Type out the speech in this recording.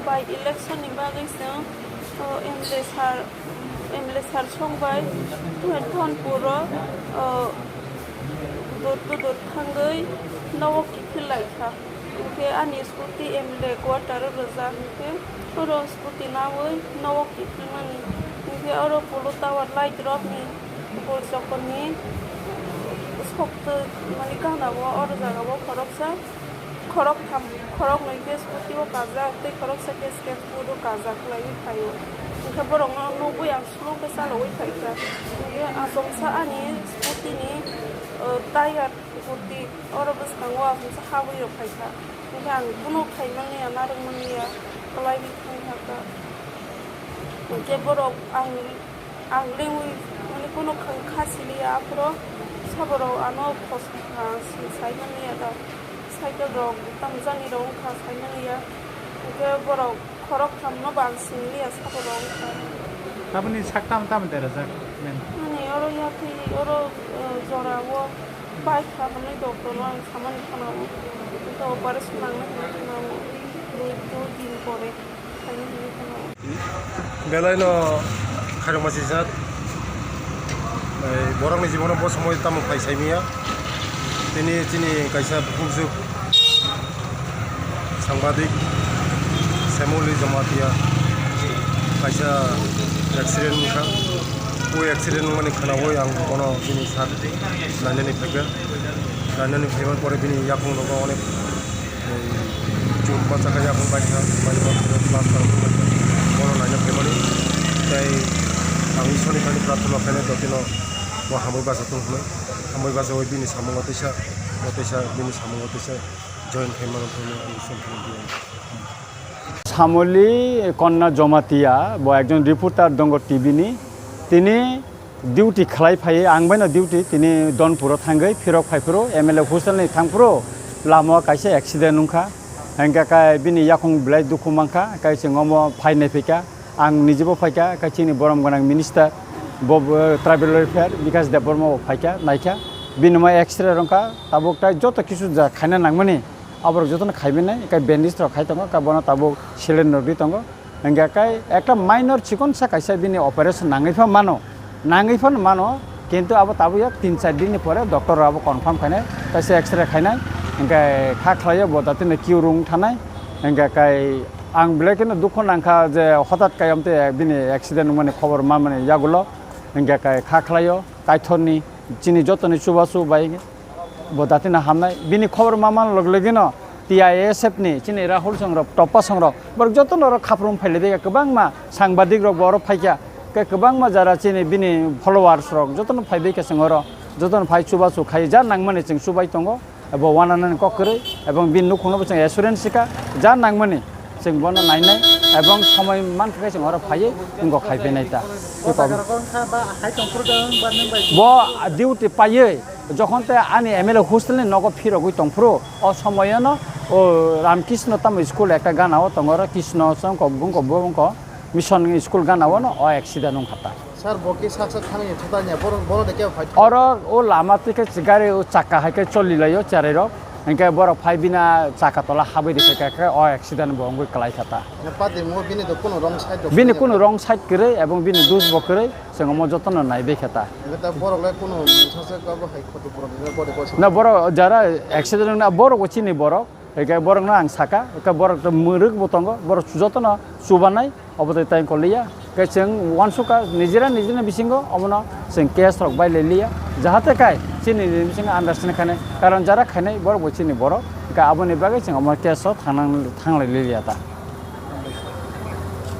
By election ni bagaiso MLA sar songbai tuhan thon puro dot thangai nawo kithilai kha ke ani skuti MLA quarter raja ke oro skuti nawoi nawo kithilmani ke oro polo tawar light drop ni pol sokoni skopto mani kana bo oro jaga bo khoroksa khorok noi ke skuti bo kaza te khorok sa ke sket puro kaza khlai phayo ke borong no bo yang slow ke sa loi phaika ke asongsa ani skuti ni tayar skuti oro bus kangwa sa hawi ro phaika ke ang kuno khaimani anarung mani ya khlai bi phaika ke borok ang lewi mani kuno khasili apro saboro ano phosha saimani ya da cycle rong tamjani rong kha saimani ya ke borok khorok thamno bansini ya saborong kha আপনি সাকতাম তাম দেরা যাক main মানে oro ya thi oro jora wo bai kha mani doctor lo ang samani khanawo to operation nangna khanawo do din pore saimani khanawo বেলাইনো খারমাসি জাত বরংনি জীবন ব সময় তাম ফাইসাইমিয়া তিনি কাইসা বুকজুক সাংবাদিক Shyamali Jamatia kaisa accident ka o accident mani khanawoi ang kono bini sat lanani phaibar pore bini yakung logo onek chut bacha ka yakung bacha mani class kar kono lana phaimani tai ang isoni kani prathono khane dotino bo hamoi bacha tunghle hamoi bacha oi bini samongotisa bini samongotisa join phaimano thone ang সম্পূর্ণ সামলি কন্যা জমাতিয়া ব একজন reporter দঙ্গ টিভিনি তিনি duty খালাই phi আংবাইনা duty তিনি Danpur থাঙ্গৈ ফিরক ফাইফুরো MLA হোস্টেলনি থাংফুরো Lama কাইসে accident নুখা হেंगा কাই বিনি याखं ब्लाइ दुखु मांखा काइसे ngम फाइनाय फैका आं निजेबो फाइका काइसिनि बरम गनां minister tribal welfare बिकास देबबर्मा फाइका नायका बिनिमा एक्सरे रंका ताबकटा जत किछु जा खाना नांगमानि আবার যতন খাইবে না একাই ব্যান্ডেজ র খাই তঙ্গ কাবনা তাবো সিলিন্ডার দি তঙ্গ হেঙ্গা কাই একটা মাইনর চিকিৎসা কাইসা বিনি অপারেশন নাঙাইফান মানো কিন্তু আবার তাবো 3-4 দিন পরে ডক্টর আবো কনফার্ম খাইনাই কাইসা এক্সরে খাইনাই হেঙ্গা খা খাইয়া বদাতিনে কিউ রুম থানাই হেঙ্গা কাই আং ব্লেকেন দুঃখ নাংখা যে হঠাৎ কাইমতে বিনি অ্যাক্সিডেন্ট মানে খবর মানে ইয়াগুলো হেঙ্গা কাই খা খাইयो কাইথনি চিনি যতনি সুবাসু বাই বদাতিনা হামনাই বিনি খবর মামান লগলেগিনো TISF ni chini Rahul songrok topa songrok bar joton ro khaprum phaile de kobang ma sangbadik rok bor phaika ke kobang ma jara chini bini followers rok joton phaibe ke songoro joton phai chuba chu khai ja nangmani ching subai tongo ebo wananan kokre ebong bin nukhno bchang assurance ka ja nangmani ching bono nainai ebong সময় মান ke ching oro phai ingo khaibe naita bo duty paye যখন তে আনি MLA হোস্টেলে নগ ফিরগই তংফ্রো অ সময়নো ও রামকৃষ্ণ তাম school একটা গানাও তংর Krishna song কবং কবং mission school গানাও ন অ অ্যাক্সিডেন্ট খাতা স্যার বকি সাকসা থানি ছতানিয়া বড় দেখে ফাইট অর ও লামা থেকে গাড়ি ও চাকা হাইকে চলিলাयो চারের এনকে বড় ফাইবিনা চাকা তলা হাবইরি থেকে অ অ্যাক্সিডেন্ট বঙ্গই ক্লাই খাতা পাতে মো বিনি তো কোন রং সাইড বিনি কোন রং সাইড করে এবং বিনি দুস বকরে जों म যতন নাইবে খাতা এটা বড়লে কোন সাসে কাবো হাই ক্ষতি পড়ে না বড় যারা অ্যাক্সিডেন্ট না বড় গছিনি বড় একে বড় না আং সাকা একে বড় মুরুক বতঙ্গ বড় যতন সুবানাই অবতে তাই কলিয়া কে जों ওয়ানসুকা নিজেরা বিসিঙ্গ অমনা जों কেস রক বাইলে লিয়া যাহাতে কাই চিনি বিসিঙ্গ আন্ডারস্ট্যান্ড খানে কারণ যারা খানে বড় গছিনি বড় কা আবনি বাগে जों আমার কেস থাংলাই লিয়া তা